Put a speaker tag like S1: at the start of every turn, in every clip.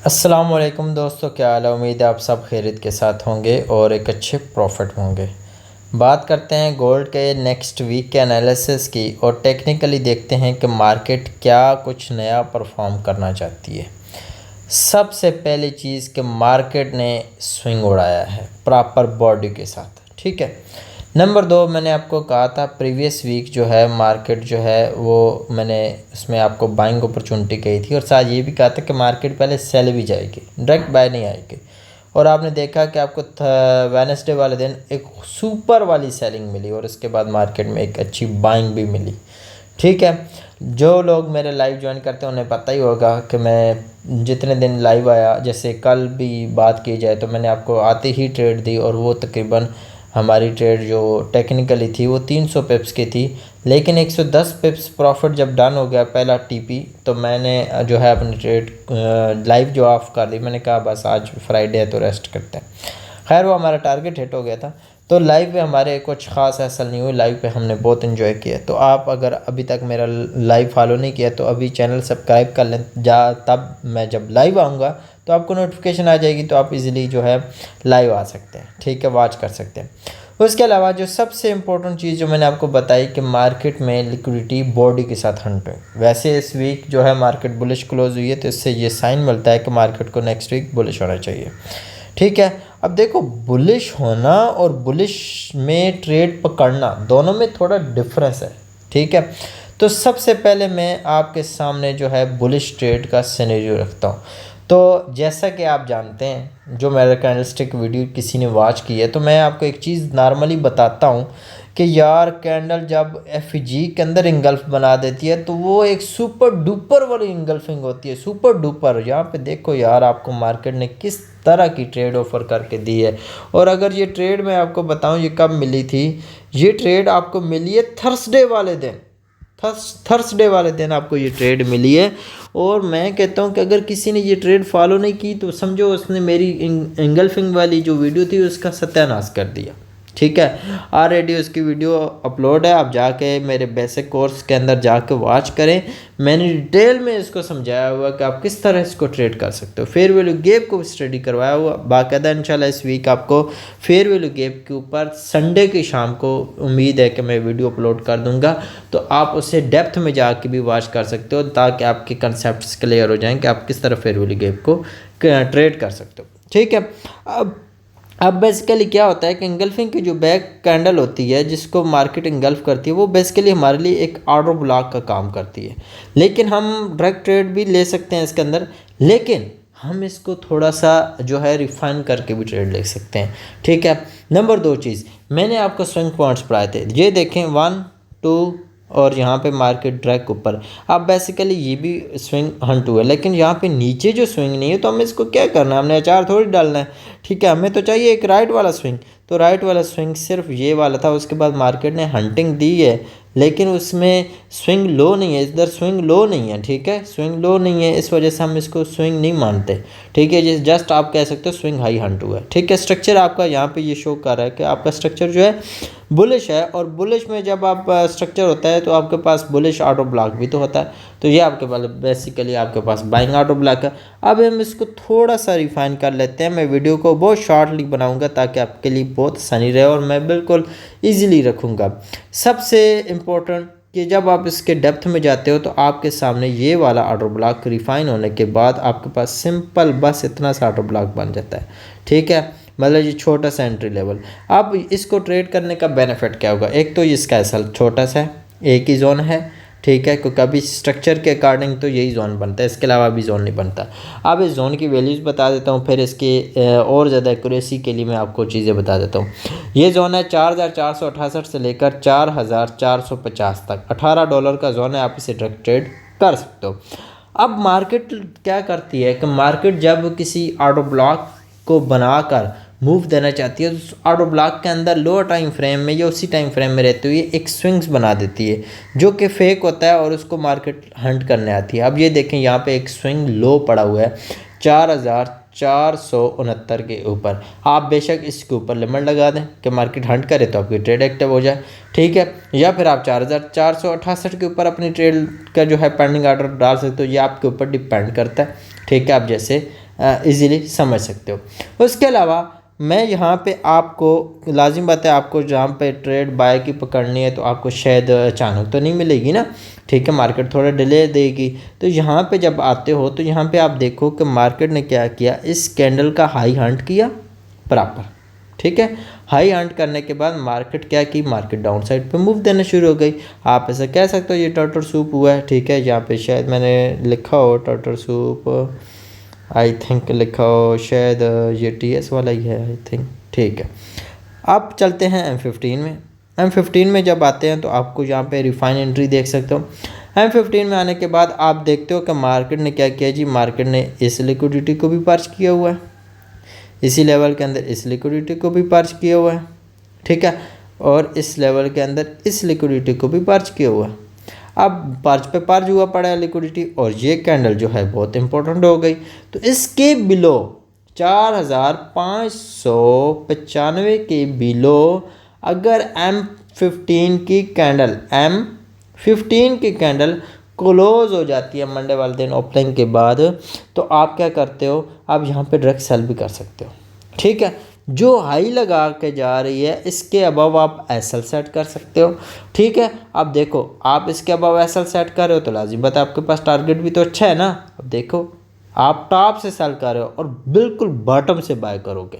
S1: अस्सलाम वालेकुम दोस्तों, क्या हाल है। उम्मीद है आप सब खैरियत के साथ होंगे और एक अच्छे प्रॉफिट होंगे। बात करते हैं गोल्ड के नेक्स्ट वीक के एनालिसिस की और टेक्निकली देखते हैं कि मार्केट क्या कुछ नया परफॉर्म करना चाहती है। सबसे पहली चीज़ कि मार्केट ने स्विंग उड़ाया है प्रॉपर बॉडी के साथ, ठीक है। नंबर दो, मैंने आपको कहा था प्रीवियस वीक जो है मार्केट जो है वो मैंने उसमें आपको बाइंग अपॉर्चुनिटी कही थी और साथ ये भी कहा था कि मार्केट पहले सेल भी जाएगी, डायरेक्ट बाय नहीं आएगी। और आपने देखा कि आपको वेडनेसडे वाले दिन एक सुपर वाली सेलिंग मिली और उसके बाद मार्केट में एक अच्छी बाइंग भी मिली, ठीक है। जो लोग मेरे लाइव ज्वाइन करते हैं उन्हें पता ही होगा कि मैं जितने दिन लाइव आया, जैसे कल भी बात की जाए तो मैंने आपको आते ही ट्रेड दी और वो तकरीबन हमारी ट्रेड जो टेक्निकली थी वो 300 पिप्स की थी, लेकिन 110 पिप्स प्रॉफिट जब डन हो गया पहला टीपी तो मैंने जो है अपनी ट्रेड लाइव जो ऑफ कर दी। मैंने कहा बस आज फ्राइडे है तो रेस्ट करते हैं। खैर वो हमारा टारगेट हिट हो गया था। तो लाइव पे हमारे कुछ ख़ास हासिल नहीं हुई, लाइव पे हमने बहुत इन्जॉय किया। तो आप अगर अभी तक मेरा लाइव फॉलो नहीं किया तो अभी चैनल सब्सक्राइब कर लें, तब मैं जब लाइव आऊँगा तो आपको नोटिफिकेशन आ जाएगी, तो आप इजीली जो है लाइव आ सकते हैं, ठीक है, वॉच कर सकते हैं। उसके अलावा जो सबसे इम्पोर्टेंट चीज़ जो मैंने आपको बताई कि मार्केट में लिक्विडिटी बॉडी के साथ हंट है। वैसे इस वीक जो है मार्केट बुलिश क्लोज हुई है, तो इससे ये साइन मिलता है कि मार्केट को नेक्स्ट वीक बुलिश होना चाहिए, ठीक है। अब देखो, बुलिश होना और बुलिश में ट्रेड पकड़ना दोनों में थोड़ा डिफरेंस है, ठीक है। तो सबसे पहले मैं आपके सामने जो है बुलिश ट्रेड का सिनेरियो रखता हूँ। तो जैसा कि आप जानते हैं, जो मेरा कैंडलस्टिक वीडियो किसी ने वॉच की है तो मैं आपको एक चीज़ नॉर्मली बताता हूँ कि यार कैंडल जब एफ जी के अंदर इंगल्फ बना देती है तो वो एक सुपर डुपर वाली इंगल्फिंग होती है, सुपर डुपर। यहाँ पे देखो यार, आपको मार्केट ने किस तरह की ट्रेड ऑफर करके दी है। और अगर ये ट्रेड मैं आपको बताऊं ये कब मिली थी, ये ट्रेड आपको मिली है थर्सडे वाले दिन। थर्सडे वाले दिन आपको ये ट्रेड मिली है। और मैं कहता हूँ कि अगर किसी ने ये ट्रेड फॉलो नहीं की तो समझो उसने मेरी इंगल्फिंग वाली जो वीडियो थी उसका सत्यानाश कर दिया, ठीक है। ऑलरेडी उसकी वीडियो अपलोड है, आप जाके मेरे बेसिक कोर्स के अंदर जाके वॉच करें। मैंने डिटेल में इसको समझाया हुआ कि आप किस तरह इसको ट्रेड कर सकते हो। फेयर वैल्यू गैप को स्टडी करवाया हुआ बाकायदा। इंशाल्लाह इस वीक आपको फेयर वैल्यू गैप के ऊपर संडे की शाम को उम्मीद है कि मैं वीडियो अपलोड कर दूंगा, तो आप उसे डेप्थ में जाके भी वॉच कर सकते हो ताकि आपके कंसेप्ट क्लियर हो जाएँ कि आप किस तरह फेयर वैल्यू गैप को ट्रेड कर सकते हो, ठीक है। अब बेसिकली क्या होता है कि इंगल्फिंग की जो बैक कैंडल होती है जिसको मार्केट इंगल्फ करती है वो बेसिकली हमारे लिए एक ऑर्डर ब्लॉक का काम करती है। लेकिन हम डायरेक्ट ट्रेड भी ले सकते हैं इसके अंदर, लेकिन हम इसको थोड़ा सा जो है रिफाइन करके भी ट्रेड ले सकते हैं, ठीक है। नंबर दो चीज़, मैंने आपको स्विंग पॉइंट्स पढ़ाए थे, ये देखें 1 2 और यहाँ पे मार्केट ट्रैक ऊपर। अब बेसिकली ये भी स्विंग हंट हुआ है, लेकिन यहाँ पे नीचे जो स्विंग नहीं है तो हमें इसको क्या करना है, हमने अचार थोड़ी डालना है, ठीक है। हमें तो चाहिए एक राइट वाला स्विंग। तो राइट वाला स्विंग सिर्फ ये वाला था। उसके बाद मार्केट ने हंटिंग दी है, लेकिन उसमें स्विंग लो नहीं है, इधर स्विंग लो नहीं है, ठीक है, स्विंग लो नहीं है, इस वजह से हम इसको स्विंग नहीं मानते, ठीक है। जस्ट आप कह सकते हो स्विंग हाई हंट हुआ है, ठीक है। स्ट्रक्चर आपका यहाँ पे ये शो कर रहा है कि आपका स्ट्रक्चर जो है बुलिश है, और बुलिश में जब आप स्ट्रक्चर होता है तो आपके पास बुलिश ऑटो ब्लॉक भी तो होता है। तो ये आपके पास बेसिकली आपके पास बाइंग ऑटो ब्लॉक है। अब हम इसको थोड़ा सा रिफाइन कर लेते हैं। मैं वीडियो को बहुत शॉर्टली बनाऊंगा ताकि आपके लिए बहुत आसानी रहे और मैं बिल्कुल ईजिली रखूँगा। सबसे इम्पोर्टेंट कि जब आप इसके डेप्थ में जाते हो तो आपके सामने ये वाला ऑर्डर ब्लॉक रिफाइन होने के बाद आपके पास सिंपल बस इतना सा ऑर्डर ब्लॉक बन जाता है, ठीक है। मतलब ये छोटा सा एंट्री लेवल। अब इसको ट्रेड करने का बेनिफिट क्या होगा, एक तो इसका असल छोटा सा है, एक ही जोन है, ठीक है, क्योंकि अभी स्ट्रक्चर के अकॉर्डिंग तो यही जोन बनता है, इसके अलावा अभी जोन नहीं बनता। अब इस जोन की वैल्यूज़ बता देता हूँ, फिर इसके और ज़्यादा एक्यूरेसी के लिए मैं आपको चीज़ें बता देता हूँ। ये जोन है 4468 से लेकर 4450 तक, $18 का जोन है, आप इसे डायरेक्ट ट्रेड कर सकते हो। अब मार्केट क्या करती है कि मार्केट जब किसी ऑर्डर ब्लॉक को बनाकर मूव देना चाहती है तो ऑटो ब्लॉक के अंदर लोअर टाइम फ्रेम में या उसी टाइम फ्रेम में रहते हुए एक स्विंग्स बना देती है जो कि फेक होता है और उसको मार्केट हंट करने आती है। अब ये देखें, यहाँ पे एक स्विंग लो पड़ा हुआ है 4469 के ऊपर। आप बेशक इसके ऊपर लिमिट लगा दें कि मार्केट हंट करे तो आपकी ट्रेड एक्टिव हो जाए, ठीक है, या फिर आप 4468 के ऊपर अपनी ट्रेड का जो है पेंडिंग ऑर्डर डाल सकते हो। ये आपके ऊपर डिपेंड करता है, ठीक है, आप जैसे इजीली समझ सकते हो। उसके अलावा मैं यहाँ पे आपको लाजिम बात है, आपको जहाँ पे ट्रेड बाय की पकड़नी है तो आपको शायद अचानक तो नहीं मिलेगी ना, ठीक है, मार्केट थोड़ा डिले देगी। तो यहाँ पे जब आते हो तो यहाँ पे आप देखो कि मार्केट ने क्या किया, इस कैंडल का हाई हंट किया प्रॉपर, ठीक है। हाई हंट करने के बाद मार्केट क्या की, मार्केट डाउन साइड पे मूव देना शुरू हो गई। आप ऐसा कह सकते हो ये टर्टल सूप हुआ है, ठीक है। यहाँ पे शायद मैंने लिखा हो टर्टल सूप, आई थिंक लिखा हो शायद ये TS वाला ही है आई थिंक, ठीक है। अब चलते हैं M15 में। M15 में जब आते हैं तो आपको यहाँ पे रिफाइन एंट्री देख सकते हो। M15 में आने के बाद आप देखते हो कि मार्केट ने क्या किया जी, मार्केट ने इस लिक्विडिटी को भी पर्च किया हुआ है, इसी लेवल के अंदर इस लिक्विडिटी को भी पर्च किया हुआ है, ठीक है, और इस लेवल के अंदर इस लिक्विडिटी को भी पर्च किया हुआ है। अब पर्च पे पर्च हुआ पड़ा है लिक्विडिटी, और ये कैंडल जो है बहुत इंपॉर्टेंट हो गई। तो इसके बिलो 4595 के बिलो अगर M15 की कैंडल क्लोज हो जाती है मंडे वाले दिन ओपनिंग के बाद, तो आप क्या करते हो, आप यहाँ पे डायरेक्ट सेल भी कर सकते हो, ठीक है। जो हाई लगा के जा रही है इसके अबव आप SL सेट कर सकते हो, ठीक है। अब देखो आप इसके अबव SL सेट कर रहे हो तो लाजिम बात है आपके पास टारगेट भी तो अच्छा है ना। अब देखो आप टॉप से सेल कर रहे हो और बिल्कुल बॉटम से बाय करोगे,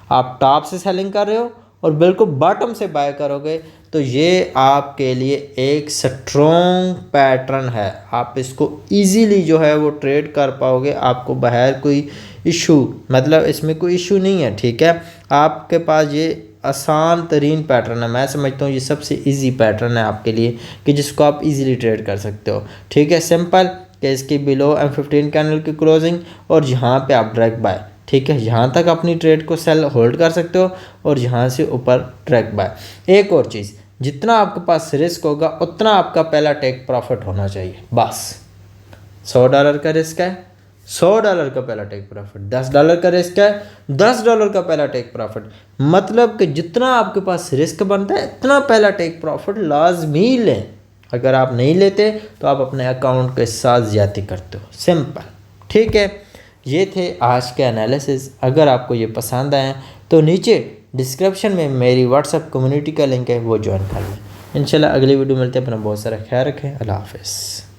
S1: आप टॉप से सेलिंग कर रहे हो और बिल्कुल बॉटम से बाय करोगे, तो ये आपके लिए एक स्ट्रॉन्ग पैटर्न है। आप इसको इजीली जो है वो ट्रेड कर पाओगे, आपको बाहर कोई इशू, मतलब इसमें कोई इशू नहीं है, ठीक है। आपके पास ये आसान तरीन पैटर्न है, मैं समझता हूँ ये सबसे इजी पैटर्न है आपके लिए कि जिसको आप इजीली ट्रेड कर सकते हो, ठीक है। सिंपल कि इसकी बिलो M15 कैंडल की क्लोजिंग और यहाँ पे आप डायरेक्ट बाय, ठीक है, यहाँ तक अपनी ट्रेड को सेल होल्ड कर सकते हो और यहाँ से ऊपर डायरेक्ट बाय। एक और चीज़, जितना आपके पास रिस्क होगा उतना आपका पहला टेक प्रॉफिट होना चाहिए, बस। $100 का रिस्क है, $100 का पहला टेक प्रॉफिट, $10 का रिस्क है, $10 का पहला टेक प्रॉफिट। मतलब कि जितना आपके पास रिस्क बनता है इतना पहला टेक प्रॉफिट लाजमी लें। अगर आप नहीं लेते तो आप अपने अकाउंट के साथ ज्यादती करते हो, सिंपल, ठीक है। ये थे आज के एनालिसिस। अगर आपको ये पसंद आए तो नीचे डिस्क्रिप्शन में मेरी व्हाट्सएप कम्युनिटी का लिंक है, वो ज्वाइन कर लें। इंशाल्लाह अगली वीडियो मिलते हैं। अपना बहुत सारा ख्याल रखें। अल्लाह हाफ़िज़।